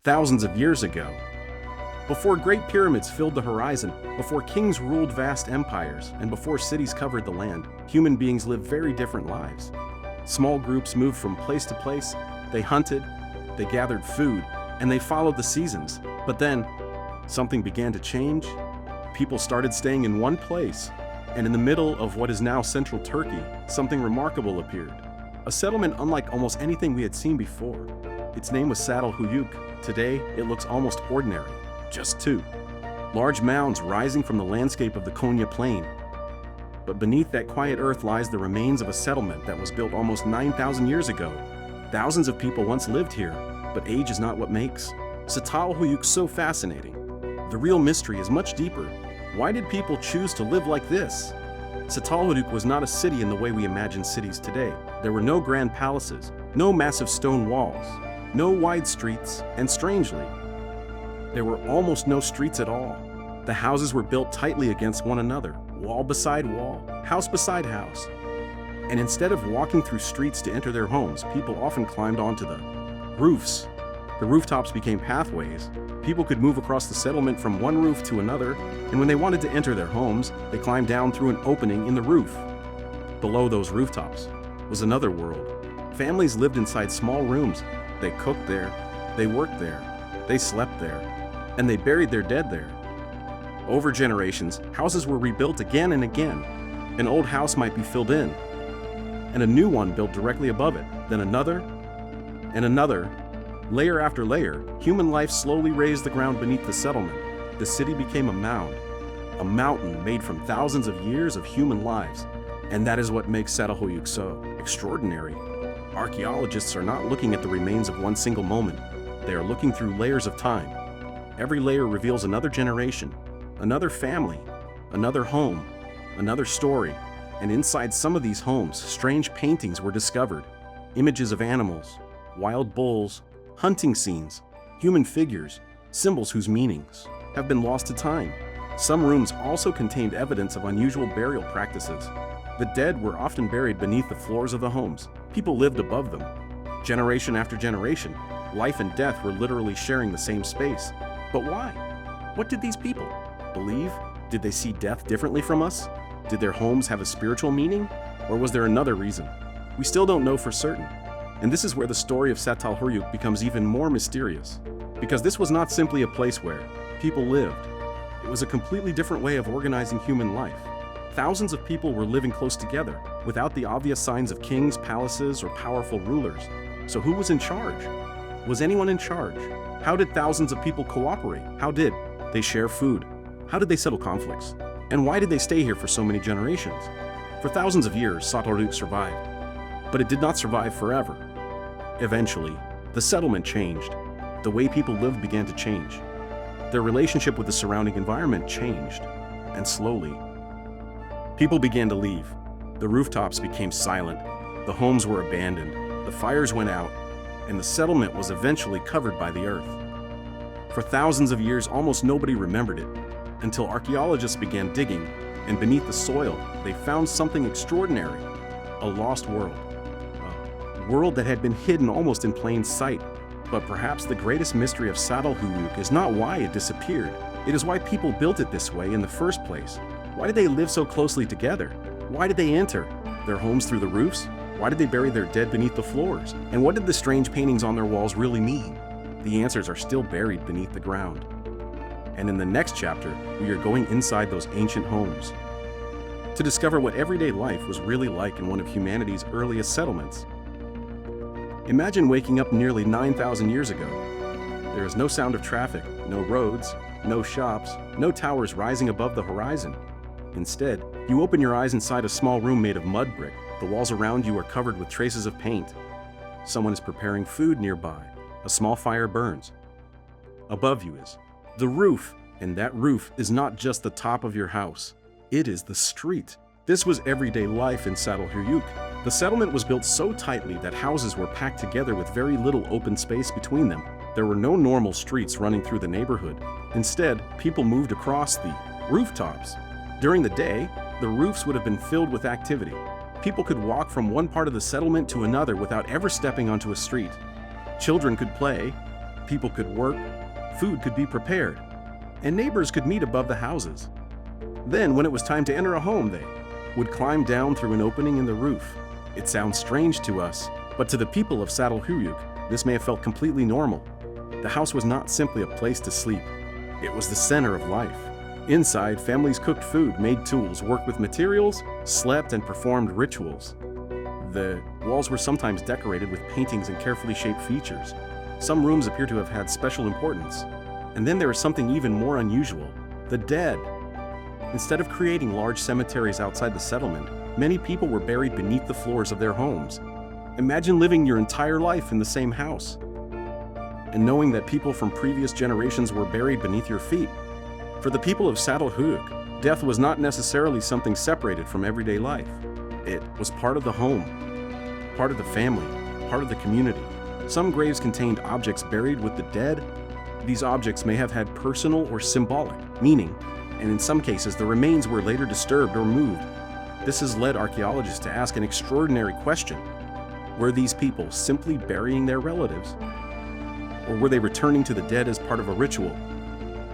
thousands of years ago. Before great pyramids filled the horizon, before kings ruled vast empires, and before cities covered the land, human beings lived very different lives. Small groups moved from place to place, they hunted, they gathered food, and they followed the seasons. But then, something began to change. People started staying in one place, and in the middle of what is now central Turkey, something remarkable appeared. A settlement unlike almost anything we had seen before. Its name was Çatalhöyük. Today, it looks almost ordinary. Just two large mounds rising from the landscape of the Konya Plain. But beneath that quiet earth lies the remains of a settlement that was built almost 9,000 years ago. Thousands of people once lived here, but age is not what makes Çatalhöyük so fascinating. The real mystery is much deeper. Why did people choose to live like this? Çatalhöyük was not a city in the way we imagine cities today. There were no grand palaces, no massive stone walls, no wide streets, and strangely, there were almost no streets at all. The houses were built tightly against one another, wall beside wall, house beside house. And instead of walking through streets to enter their homes, people often climbed onto the roofs. The rooftops became pathways. People could move across the settlement from one roof to another, and when they wanted to enter their homes, they climbed down through an opening in the roof. Below those rooftops was another world. Families lived inside small rooms. They cooked there, they worked there, they slept there, and they buried their dead there. Over generations, houses were rebuilt again and again. An old house might be filled in, and a new one built directly above it, then another, and another. Layer after layer, human life slowly raised the ground beneath the settlement. The city became a mound, a mountain made from thousands of years of human lives. And that is what makes Çatalhöyük so extraordinary. Archaeologists are not looking at the remains of one single moment. They are looking through layers of time. Every layer reveals another generation, another family, another home, another story. And inside some of these homes, strange paintings were discovered. Images of animals, wild bulls, hunting scenes, human figures, symbols whose meanings have been lost to time. Some rooms also contained evidence of unusual burial practices. The dead were often buried beneath the floors of the homes. People lived above them. Generation after generation, life and death were literally sharing the same space. But why? What did these people believe? Did they see death differently from us? Did their homes have a spiritual meaning? Or was there another reason? We still don't know for certain. And this is where the story of Çatalhöyük becomes even more mysterious. Because this was not simply a place where people lived. It was a completely different way of organizing human life. Thousands of people were living close together, without the obvious signs of kings, palaces, or powerful rulers. So who was in charge? Was anyone in charge? How did thousands of people cooperate? How did they share food? How did they settle conflicts? And why did they stay here for so many generations? For thousands of years, Çatalhöyük survived. But it did not survive forever. Eventually, the settlement changed. The way people lived began to change. Their relationship with the surrounding environment changed. And slowly, people began to leave. The rooftops became silent. The homes were abandoned. The fires went out. And the settlement was eventually covered by the earth. For thousands of years, almost nobody remembered it, until archaeologists began digging, and beneath the soil, they found something extraordinary, a lost world. A world that had been hidden almost in plain sight. But perhaps the greatest mystery of Çatalhöyük is not why it disappeared. It is why people built it this way in the first place. Why did they live so closely together? Why did they enter their homes through the roofs? Why did they bury their dead beneath the floors? And what did the strange paintings on their walls really mean? The answers are still buried beneath the ground. And in the next chapter, we are going inside those ancient homes to discover what everyday life was really like in one of humanity's earliest settlements. Imagine waking up nearly 9,000 years ago. There is no sound of traffic, no roads, no shops, no towers rising above the horizon. Instead, you open your eyes inside a small room made of mud brick. The walls around you are covered with traces of paint. Someone is preparing food nearby. A small fire burns. Above you is the roof, and that roof is not just the top of your house. It is the street. This was everyday life in Çatalhöyük. The settlement was built so tightly that houses were packed together with very little open space between them. There were no normal streets running through the neighborhood. Instead, people moved across the rooftops. During the day, the roofs would have been filled with activity. People could walk from one part of the settlement to another without ever stepping onto a street. Children could play, people could work, food could be prepared, and neighbors could meet above the houses. Then, when it was time to enter a home, they would climb down through an opening in the roof. It sounds strange to us, but to the people of Çatalhöyük, this may have felt completely normal. The house was not simply a place to sleep. It was the center of life. Inside, families cooked food, made tools, worked with materials, slept, and performed rituals. The walls were sometimes decorated with paintings and carefully shaped features. Some rooms appear to have had special importance. And then there is something even more unusual: the dead. Instead of creating large cemeteries outside the settlement, many people were buried beneath the floors of their homes. Imagine living your entire life in the same house, and knowing that people from previous generations were buried beneath your feet. For the people of Çatalhöyük, death was not necessarily something separated from everyday life. It was part of the home, part of the family, part of the community. Some graves contained objects buried with the dead. These objects may have had personal or symbolic meaning, and in some cases the remains were later disturbed or moved. This has led archaeologists to ask an extraordinary question: were these people simply burying their relatives? Or were they returning to the dead as part of a ritual?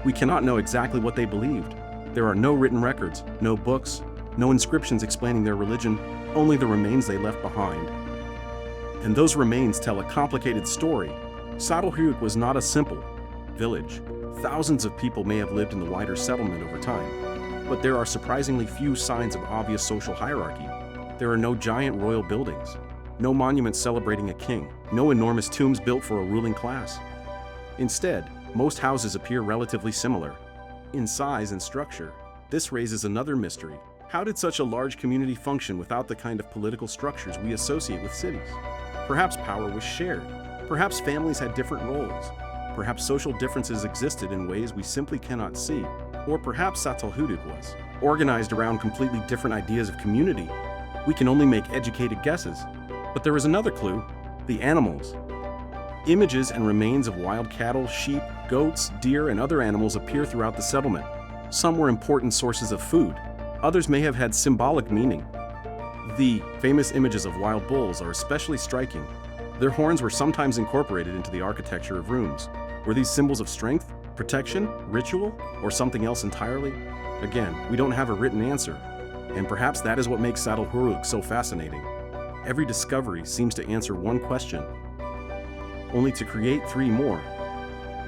We cannot know exactly what they believed. There are no written records, no books, no inscriptions explaining their religion, only the remains they left behind. And those remains tell a complicated story. Çatalhöyük was not a simple village. Thousands of people may have lived in the wider settlement over time, but there are surprisingly few signs of obvious social hierarchy. There are no giant royal buildings, no monuments celebrating a king, no enormous tombs built for a ruling class. Instead, most houses appear relatively similar in size and structure. This raises another mystery. How did such a large community function without the kind of political structures we associate with cities? Perhaps power was shared. Perhaps families had different roles. Perhaps social differences existed in ways we simply cannot see. Or perhaps Çatalhöyük was organized around completely different ideas of community. We can only make educated guesses. But there is another clue: the animals. Images and remains of wild cattle, sheep, goats, deer, and other animals appear throughout the settlement. Some were important sources of food. Others may have had symbolic meaning. The famous images of wild bulls are especially striking. Their horns were sometimes incorporated into the architecture of rooms. Were these symbols of strength, protection, ritual, or something else entirely? Again, we don't have a written answer, and perhaps that is what makes Çatalhöyük so fascinating. Every discovery seems to answer one question, only to create three more.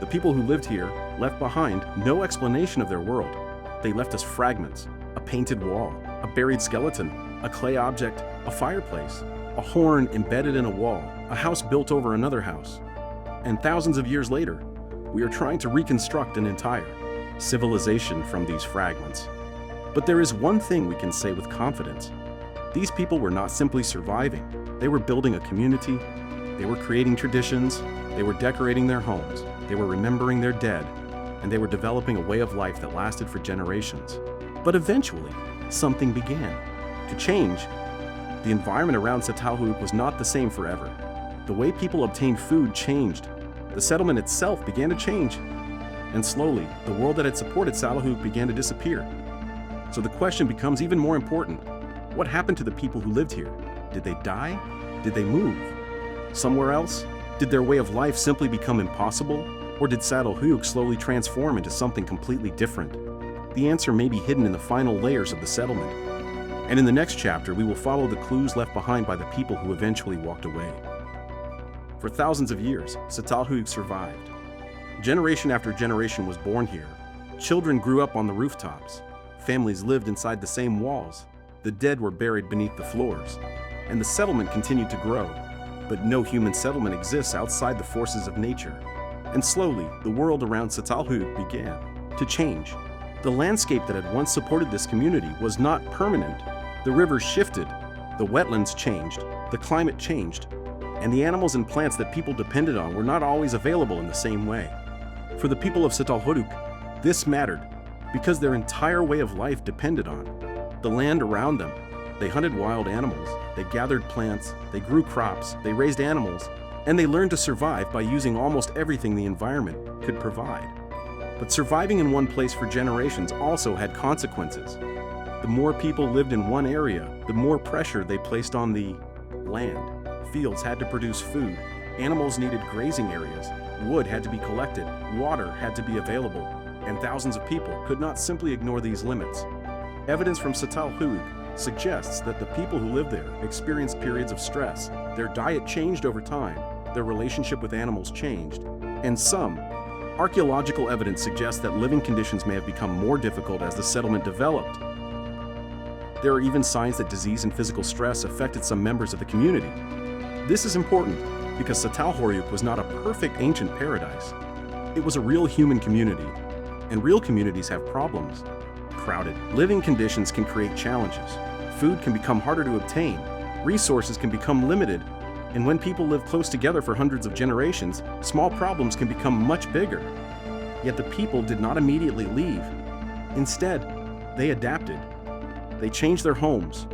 The people who lived here left behind no explanation of their world. They left us fragments: a painted wall, a buried skeleton, a clay object, a fireplace, a horn embedded in a wall, a house built over another house. And thousands of years later, we are trying to reconstruct an entire civilization from these fragments. But there is one thing we can say with confidence: these people were not simply surviving. They were building a community. They were creating traditions. They were decorating their homes. They were remembering their dead. And they were developing a way of life that lasted for generations. But eventually, something began to change. The environment around Çatalhöyük was not the same forever. The way people obtained food changed. The settlement itself began to change. And slowly, the world that had supported Çatalhöyük began to disappear. So the question becomes even more important: what happened to the people who lived here? Did they die? Did they move somewhere else? Did their way of life simply become impossible? Or did Çatalhöyük slowly transform into something completely different? The answer may be hidden in the final layers of the settlement. And in the next chapter, we will follow the clues left behind by the people who eventually walked away. For thousands of years, Çatalhöyük survived. Generation after generation was born here. Children grew up on the rooftops. Families lived inside the same walls. The dead were buried beneath the floors. And the settlement continued to grow. But no human settlement exists outside the forces of nature. And slowly, the world around Çatalhöyük began to change. The landscape that had once supported this community was not permanent. The rivers shifted, the wetlands changed, the climate changed, and the animals and plants that people depended on were not always available in the same way. For the people of Çatalhöyük, this mattered because their entire way of life depended on the land around them. They hunted wild animals, they gathered plants, they grew crops, they raised animals, and they learned to survive by using almost everything the environment could provide. But surviving in one place for generations also had consequences. The more people lived in one area, the more pressure they placed on the land. Fields had to produce food, animals needed grazing areas, Wood had to be collected, water had to be available, and thousands of people could not simply ignore these limits. Evidence from Çatalhöyük suggests that the people who lived there experienced periods of stress. Their diet changed over time, their relationship with animals changed, and some archaeological evidence suggests that living conditions may have become more difficult as the settlement developed. There are even signs that disease and physical stress affected some members of the community. This is important because Çatalhöyük was not a perfect ancient paradise. It was a real human community, and real communities have problems. Crowded living conditions can create challenges. Food can become harder to obtain, resources can become limited, and when people live close together for hundreds of generations, small problems can become much bigger. Yet the people did not immediately leave. Instead, they adapted. They changed their homes.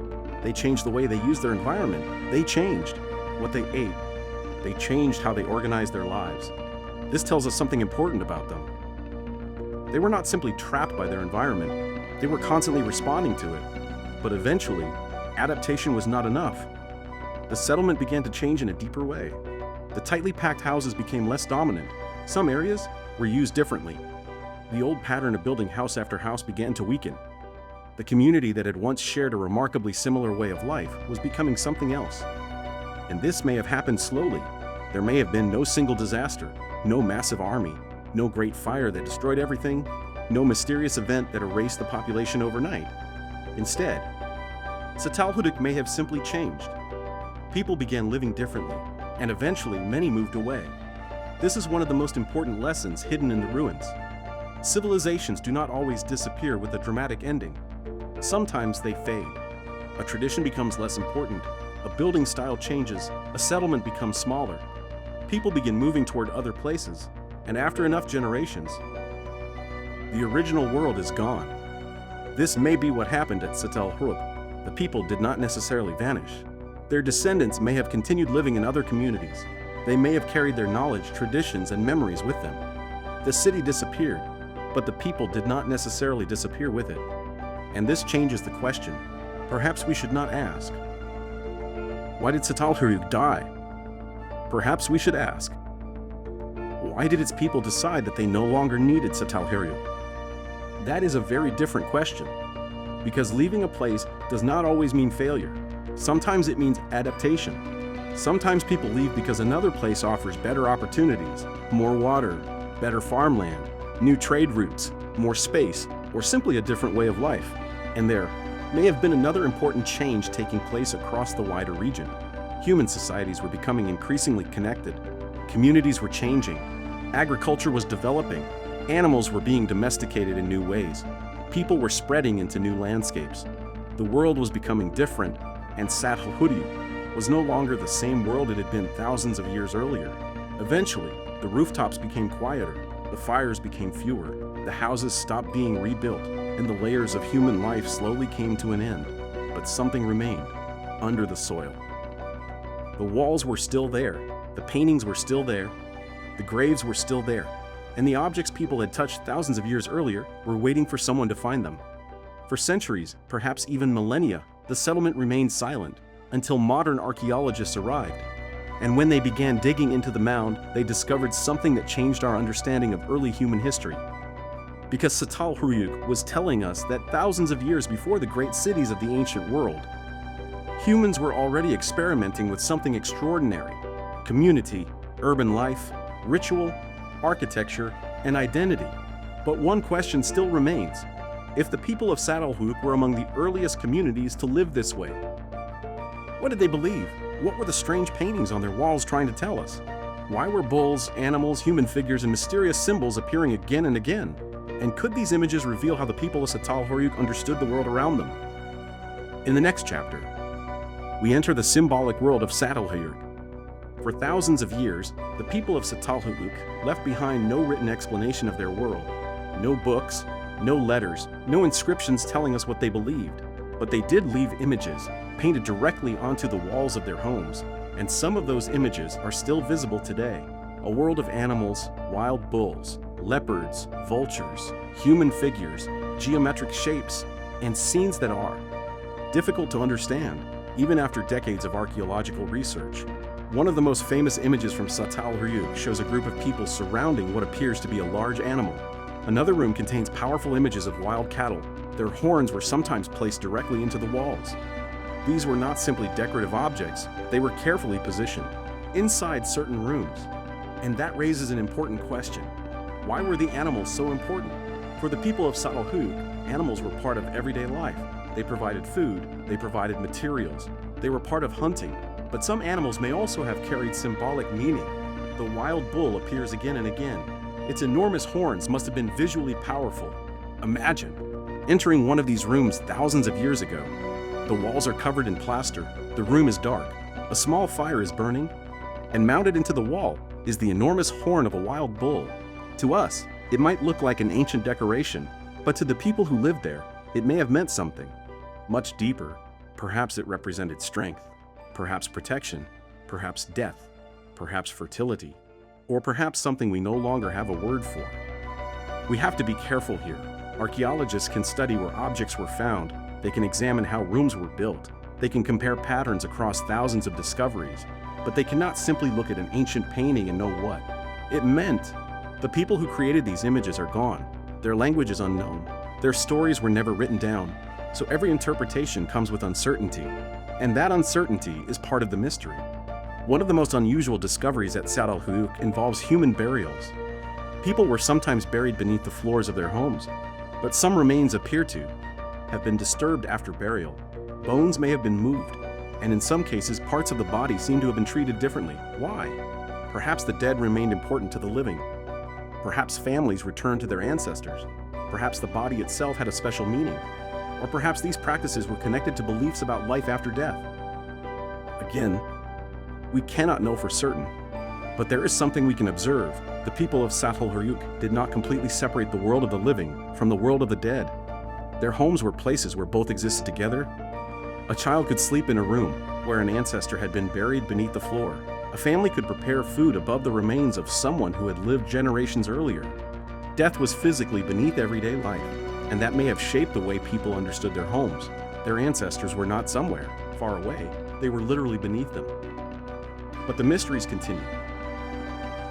They changed the way they used their environment. They changed what they ate. They changed how they organized their lives. This tells us something important about them. They were not simply trapped by their environment. They were constantly responding to it. But eventually, adaptation was not enough. The settlement began to change in a deeper way. The tightly packed houses became less dominant. Some areas were used differently. The old pattern of building house after house began to weaken. The community that had once shared a remarkably similar way of life was becoming something else. And this may have happened slowly. There may have been no single disaster, no massive army, no great fire that destroyed everything, no mysterious event that erased the population overnight. Instead, Çatalhöyük may have simply changed. People began living differently, and eventually many moved away. This is one of the most important lessons hidden in the ruins. Civilizations do not always disappear with a dramatic ending. Sometimes they fade. A tradition becomes less important, a building style changes, a settlement becomes smaller. People begin moving toward other places, and after enough generations, the original world is gone. This may be what happened at Çatalhöyük. The people did not necessarily vanish. Their descendants may have continued living in other communities. They may have carried their knowledge, traditions, and memories with them. The city disappeared, but the people did not necessarily disappear with it. And this changes the question. Perhaps we should not ask, why did Çatalhöyük die? Perhaps we should ask, why did its people decide that they no longer needed Çatalhöyük? That is a very different question, because leaving a place does not always mean failure. Sometimes it means adaptation. Sometimes people leave because another place offers better opportunities, more water, better farmland, new trade routes, more space, or simply a different way of life. And there may have been another important change taking place across the wider region. Human societies were becoming increasingly connected. Communities were changing. Agriculture was developing. Animals were being domesticated in new ways. People were spreading into new landscapes. The world was becoming different, and Çatalhöyük was no longer the same world it had been thousands of years earlier. Eventually, the rooftops became quieter, the fires became fewer, the houses stopped being rebuilt, and the layers of human life slowly came to an end. But something remained, under the soil. The walls were still there, the paintings were still there, the graves were still there, and the objects people had touched thousands of years earlier were waiting for someone to find them. For centuries, perhaps even millennia, the settlement remained silent until modern archaeologists arrived. And when they began digging into the mound, they discovered something that changed our understanding of early human history. Because Çatalhöyük was telling us that thousands of years before the great cities of the ancient world, humans were already experimenting with something extraordinary: community, urban life, ritual, architecture, and identity. But one question still remains. If the people of Çatalhöyük were among the earliest communities to live this way, what did they believe? What were the strange paintings on their walls trying to tell us? Why were bulls, animals, human figures, and mysterious symbols appearing again and again? And could these images reveal how the people of Çatalhöyük understood the world around them? In the next chapter, we enter the symbolic world of Çatalhöyük. For thousands of years, the people of Çatalhöyük left behind no written explanation of their world, no books, no letters, no inscriptions telling us what they believed. But they did leave images, painted directly onto the walls of their homes, and some of those images are still visible today. A world of animals, wild bulls, leopards, vultures, human figures, geometric shapes, and scenes that are difficult to understand, even after decades of archaeological research. One of the most famous images from Çatalhöyük shows a group of people surrounding what appears to be a large animal. Another room contains powerful images of wild cattle. Their horns were sometimes placed directly into the walls. These were not simply decorative objects, they were carefully positioned inside certain rooms. And that raises an important question. Why were the animals so important? For the people of Çatalhöyük, animals were part of everyday life. They provided food, they provided materials, they were part of hunting. But some animals may also have carried symbolic meaning. The wild bull appears again and again. Its enormous horns must have been visually powerful. Imagine entering one of these rooms thousands of years ago. The walls are covered in plaster, the room is dark, a small fire is burning, and mounted into the wall is the enormous horn of a wild bull. To us, it might look like an ancient decoration, but to the people who lived there, it may have meant something much deeper. Perhaps it represented strength, perhaps protection, perhaps death, perhaps fertility, or perhaps something we no longer have a word for. We have to be careful here. Archaeologists can study where objects were found, they can examine how rooms were built, they can compare patterns across thousands of discoveries, but they cannot simply look at an ancient painting and know what it meant. The people who created these images are gone. Their language is unknown. Their stories were never written down, so every interpretation comes with uncertainty, and that uncertainty is part of the mystery. One of the most unusual discoveries at Çatalhöyük involves human burials. People were sometimes buried beneath the floors of their homes, but some remains appear to have been disturbed after burial. Bones may have been moved, and in some cases parts of the body seem to have been treated differently. Why? Perhaps the dead remained important to the living. Perhaps families returned to their ancestors. Perhaps the body itself had a special meaning. Or perhaps these practices were connected to beliefs about life after death. Again, we cannot know for certain, but there is something we can observe. The people of Çatalhöyük did not completely separate the world of the living from the world of the dead. Their homes were places where both existed together. A child could sleep in a room where an ancestor had been buried beneath the floor. A family could prepare food above the remains of someone who had lived generations earlier. Death was physically beneath everyday life, and that may have shaped the way people understood their homes. Their ancestors were not somewhere far away, they were literally beneath them. But the mysteries continue.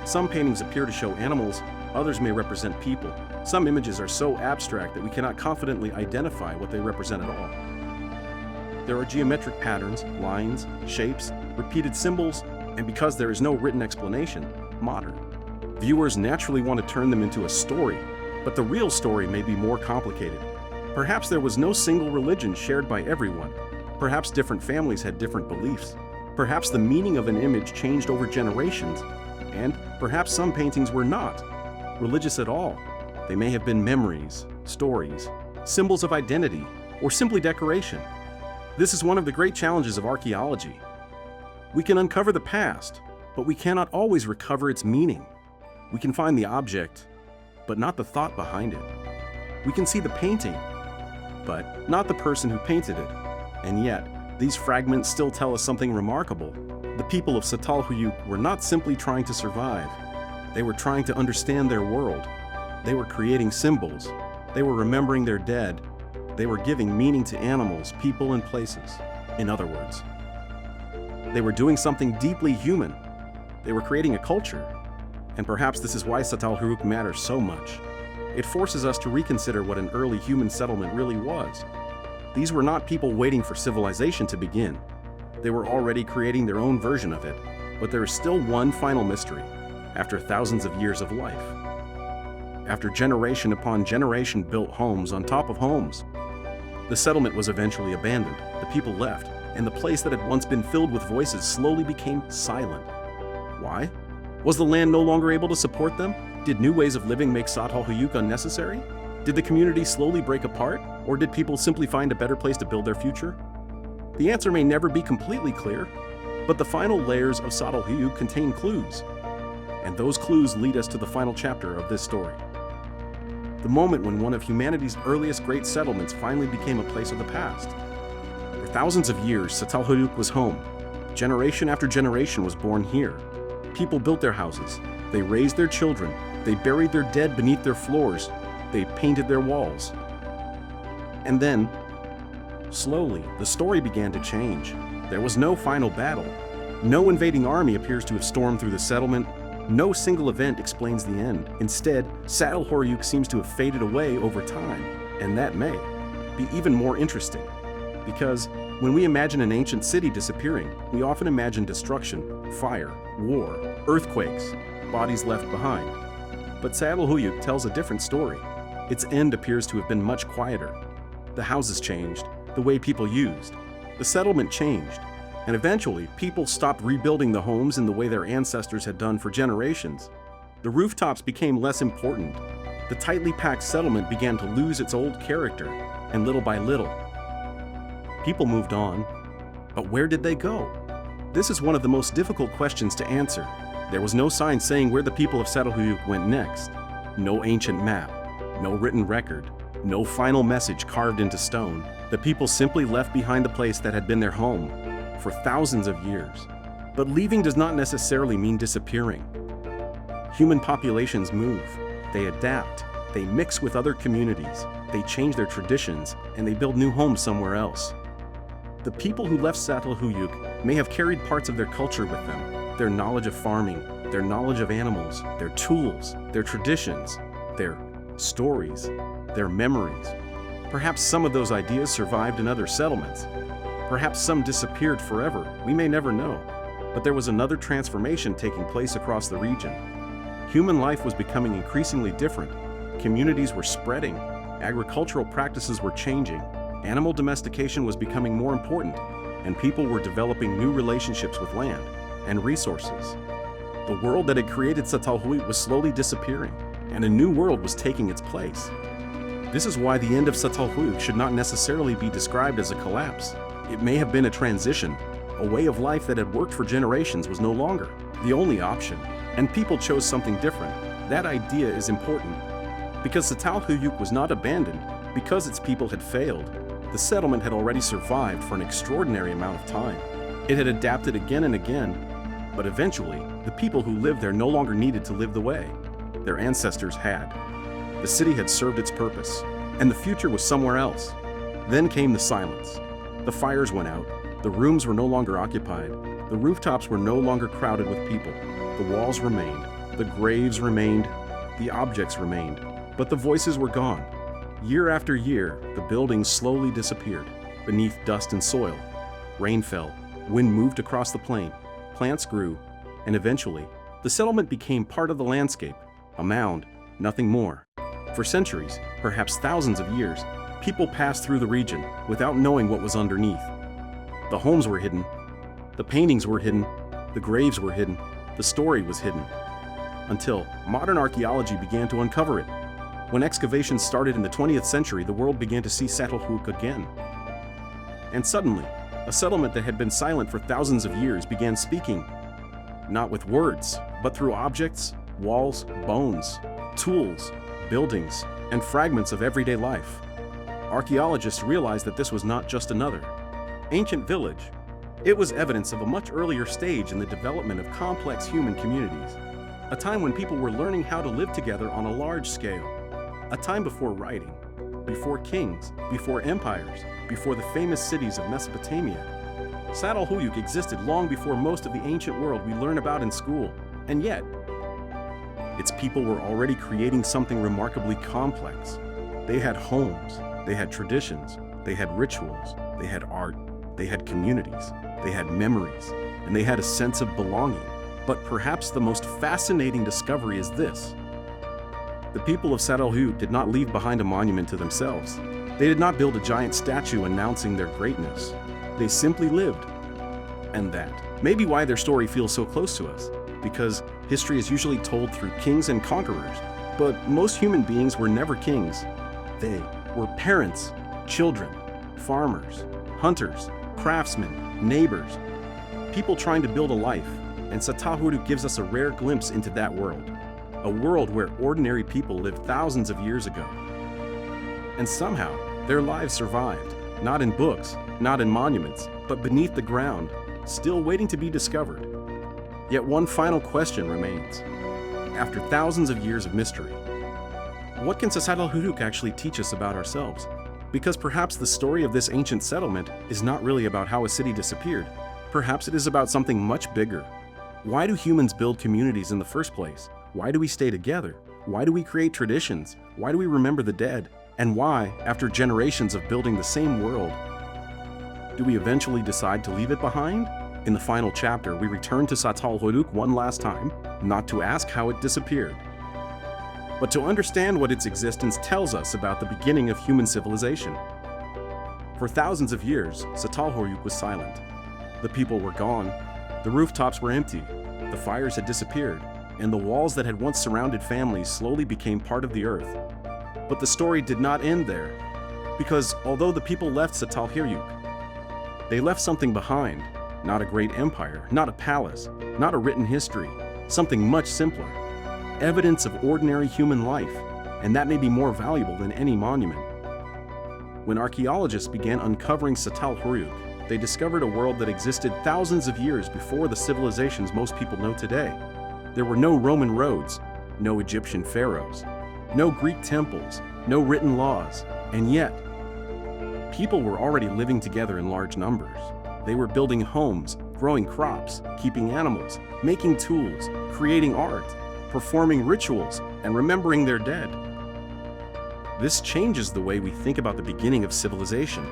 Some paintings appear to show animals, others may represent people. Some images are so abstract that we cannot confidently identify what they represent at all. There are geometric patterns, lines, shapes, repeated symbols, and because there is no written explanation, modern. Viewers naturally want to turn them into a story, but the real story may be more complicated. Perhaps there was no single religion shared by everyone. Perhaps different families had different beliefs. Perhaps the meaning of an image changed over generations, and perhaps some paintings were not religious at all. They may have been memories, stories, symbols of identity, or simply decoration. This is one of the great challenges of archaeology. We can uncover the past, but we cannot always recover its meaning. We can find the object, but not the thought behind it. We can see the painting, but not the person who painted it. And yet, these fragments still tell us something remarkable. The people of Çatalhöyük were not simply trying to survive. They were trying to understand their world. They were creating symbols. They were remembering their dead. They were giving meaning to animals, people, and places. In other words, they were doing something deeply human. They were creating a culture. And perhaps this is why Çatalhöyük matters so much. It forces us to reconsider what an early human settlement really was. These were not people waiting for civilization to begin. They were already creating their own version of it. But there is still one final mystery, after thousands of years of life. After generation upon generation built homes on top of homes, the settlement was eventually abandoned, the people left, and the place that had once been filled with voices slowly became silent. Why? Was the land no longer able to support them? Did new ways of living make Çatalhöyük unnecessary? Did the community slowly break apart? Or did people simply find a better place to build their future? The answer may never be completely clear, but the final layers of Çatalhöyük contain clues. And those clues lead us to the final chapter of this story. The moment when one of humanity's earliest great settlements finally became a place of the past. For thousands of years, Çatalhöyük was home. Generation after generation was born here. People built their houses, they raised their children, they buried their dead beneath their floors, they painted their walls. And then, slowly, the story began to change. There was no final battle, No invading army appears to have stormed through the settlement. No single event explains the end. Instead, Çatalhöyük seems to have faded away over time, and that may be even more interesting. Because when we imagine an ancient city disappearing, we often imagine destruction, fire, war, earthquakes, bodies left behind. But Çatalhöyük tells a different story. Its end appears to have been much quieter. The houses changed, the way people used. The settlement changed, and eventually people stopped rebuilding the homes in the way their ancestors had done for generations. The rooftops became less important. The tightly packed settlement began to lose its old character, and little by little, people moved on. But where did they go? This is one of the most difficult questions to answer. There was no sign saying where the people of Çatalhöyük went next. No ancient map, no written record, no final message carved into stone. The people simply left behind the place that had been their home for thousands of years. But leaving does not necessarily mean disappearing. Human populations move, they adapt, they mix with other communities, they change their traditions, and they build new homes somewhere else. The people who left Çatalhöyük may have carried parts of their culture with them, their knowledge of farming, their knowledge of animals, their tools, their traditions, their stories, their memories. Perhaps some of those ideas survived in other settlements. Perhaps some disappeared forever, we may never know. But there was another transformation taking place across the region. Human life was becoming increasingly different. Communities were spreading, agricultural practices were changing, animal domestication was becoming more important, and people were developing new relationships with land and resources. The world that had created Çatalhöyük was slowly disappearing, and a new world was taking its place. This is why the end of Çatalhöyük should not necessarily be described as a collapse. It may have been a transition. A way of life that had worked for generations was no longer the only option, and people chose something different. That idea is important. Because Çatalhöyük was not abandoned because its people had failed. The settlement had already survived for an extraordinary amount of time. It had adapted again and again, but eventually, the people who lived there no longer needed to live the way their ancestors had. The city had served its purpose, and the future was somewhere else. Then came the silence. The fires went out, the rooms were no longer occupied, the rooftops were no longer crowded with people, the walls remained, the graves remained, the objects remained, but the voices were gone. Year after year, the buildings slowly disappeared beneath dust and soil. Rain fell, wind moved across the plain, plants grew, and eventually, the settlement became part of the landscape, a mound, nothing more. For centuries, perhaps thousands of years, people passed through the region without knowing what was underneath. The homes were hidden, the paintings were hidden, the graves were hidden, the story was hidden. Until modern archaeology began to uncover it. When excavations started in the 20th century, the world began to see Çatalhöyük again. And suddenly, a settlement that had been silent for thousands of years began speaking, not with words, but through objects, walls, bones, tools, buildings, and fragments of everyday life. Archaeologists realized that this was not just another ancient village. It was evidence of a much earlier stage in the development of complex human communities, a time when people were learning how to live together on a large scale, a time before writing, before kings, before empires, before the famous cities of Mesopotamia. Çatalhöyük existed long before most of the ancient world we learn about in school, and yet, its people were already creating something remarkably complex. They had homes, they had traditions, they had rituals, they had art, they had communities, they had memories, and they had a sense of belonging. But perhaps the most fascinating discovery is this. The people of Çatalhöyük did not leave behind a monument to themselves. They did not build a giant statue announcing their greatness. They simply lived. And that may be why their story feels so close to us, because history is usually told through kings and conquerors, but most human beings were never kings. They were parents, children, farmers, hunters, craftsmen, neighbors, people trying to build a life, and Çatalhöyük gives us a rare glimpse into that world, a world where ordinary people lived thousands of years ago. And somehow, their lives survived, not in books, not in monuments, but beneath the ground, still waiting to be discovered. Yet one final question remains. After thousands of years of mystery, what can Çatalhöyük actually teach us about ourselves? Because perhaps the story of this ancient settlement is not really about how a city disappeared. Perhaps it is about something much bigger. Why do humans build communities in the first place? Why do we stay together? Why do we create traditions? Why do we remember the dead? And why, after generations of building the same world, do we eventually decide to leave it behind? In the final chapter, we return to Çatalhöyük one last time, not to ask how it disappeared, but to understand what its existence tells us about the beginning of human civilization. For thousands of years, Çatalhöyük was silent. The people were gone, the rooftops were empty, the fires had disappeared, and the walls that had once surrounded families slowly became part of the earth. But the story did not end there, because although the people left Çatalhöyük, they left something behind. Not a great empire, not a palace, not a written history, something much simpler. Evidence of ordinary human life, and that may be more valuable than any monument. When archaeologists began uncovering Çatalhöyük, they discovered a world that existed thousands of years before the civilizations most people know today. There were no Roman roads, no Egyptian pharaohs, no Greek temples, no written laws, and yet, people were already living together in large numbers. They were building homes, growing crops, keeping animals, making tools, creating art, performing rituals, and remembering their dead. This changes the way we think about the beginning of civilization.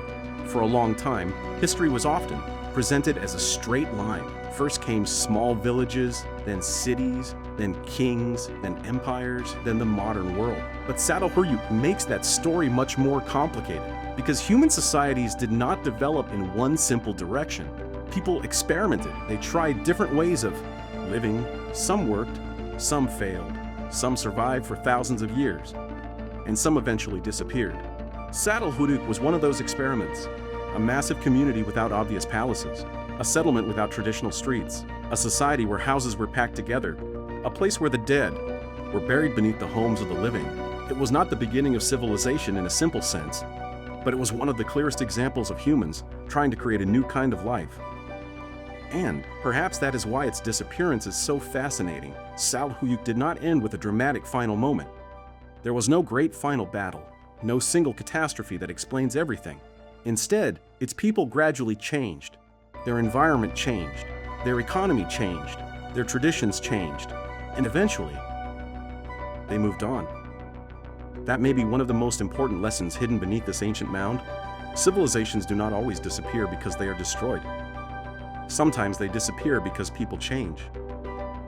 For a long time, history was often presented as a straight line. First came small villages, then cities, then kings, then empires, then the modern world. But Çatalhöyük makes that story much more complicated, because human societies did not develop in one simple direction. People experimented. They tried different ways of living. Some worked, some failed, some survived for thousands of years, and some eventually disappeared. Çatalhöyük was one of those experiments. A massive community without obvious palaces, a settlement without traditional streets, a society where houses were packed together, a place where the dead were buried beneath the homes of the living. It was not the beginning of civilization in a simple sense, but it was one of the clearest examples of humans trying to create a new kind of life. And perhaps that is why its disappearance is so fascinating. Çatalhöyük did not end with a dramatic final moment. There was no great final battle, no single catastrophe that explains everything. Instead, its people gradually changed. Their environment changed, their economy changed, their traditions changed, and eventually, they moved on. That may be one of the most important lessons hidden beneath this ancient mound. Civilizations do not always disappear because they are destroyed. Sometimes they disappear because people change.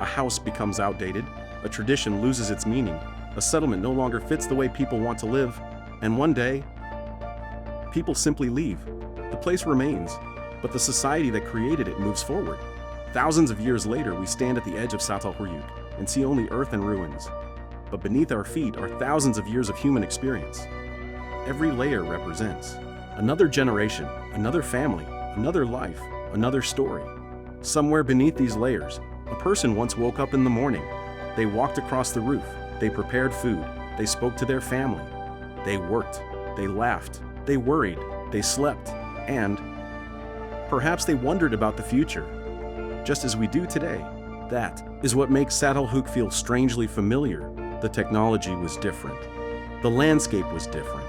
A house becomes outdated, a tradition loses its meaning, a settlement no longer fits the way people want to live, and one day, people simply leave. The place remains, but the society that created it moves forward. Thousands of years later, we stand at the edge of Çatalhöyük and see only earth and ruins. But beneath our feet are thousands of years of human experience. Every layer represents another generation, another family, another life, another story. Somewhere beneath these layers, a person once woke up in the morning. They walked across the roof. They prepared food. They spoke to their family. They worked. They laughed. They worried. They slept. And perhaps they wondered about the future, just as we do today. That is what makes Çatalhöyük feel strangely familiar. The technology was different. The landscape was different.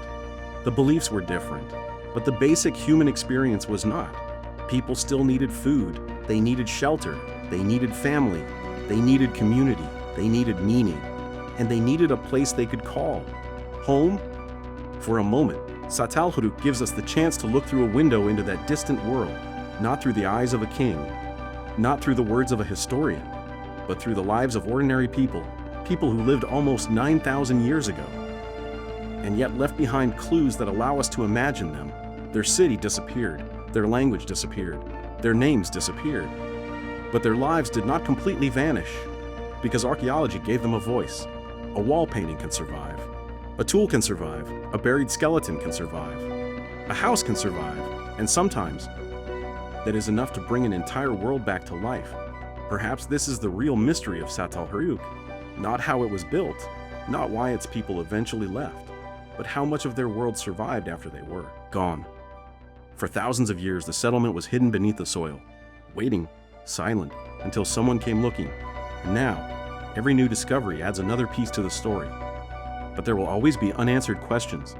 The beliefs were different. But the basic human experience was not. People still needed food. They needed shelter. They needed family. They needed community. They needed meaning. And they needed a place they could call home. For a moment, Çatalhöyük gives us the chance to look through a window into that distant world, not through the eyes of a king, not through the words of a historian, but through the lives of ordinary people, people who lived almost 9,000 years ago, and yet left behind clues that allow us to imagine them. Their city disappeared, their language disappeared, their names disappeared, but their lives did not completely vanish, because archaeology gave them a voice. A wall painting can survive. A tool can survive. A buried skeleton can survive. A house can survive. And sometimes, that is enough to bring an entire world back to life. Perhaps this is the real mystery of Çatalhöyük. Not how it was built, not why its people eventually left, but how much of their world survived after they were gone. For thousands of years, the settlement was hidden beneath the soil, waiting, silent, until someone came looking. And now, every new discovery adds another piece to the story. But there will always be unanswered questions.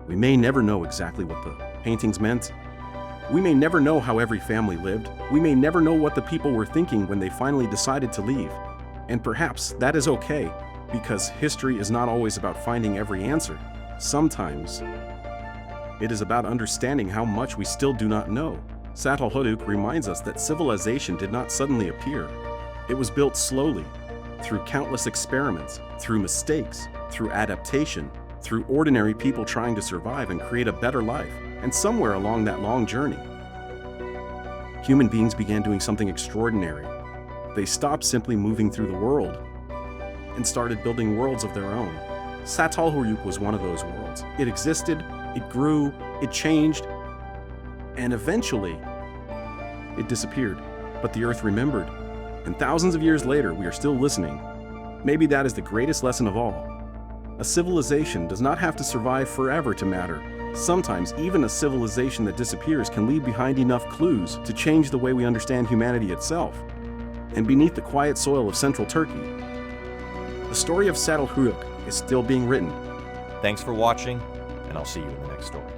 We may never know exactly what the paintings meant. We may never know how every family lived. We may never know what the people were thinking when they finally decided to leave. And perhaps that is okay, because history is not always about finding every answer. Sometimes it is about understanding how much we still do not know. Çatalhöyük reminds us that civilization did not suddenly appear. It was built slowly, through countless experiments, through mistakes, through adaptation, through ordinary people trying to survive and create a better life. And somewhere along that long journey, human beings began doing something extraordinary. They stopped simply moving through the world and started building worlds of their own. Çatalhöyük was one of those worlds. It existed, it grew, it changed, and eventually it disappeared. But the earth remembered, and thousands of years later we are still listening. Maybe that is the greatest lesson of all. A civilization does not have to survive forever to matter. Sometimes even a civilization that disappears can leave behind enough clues to change the way we understand humanity itself. And beneath the quiet soil of central Turkey, the story of Çatalhöyük is still being written. Thanks for watching, and I'll see you in the next story.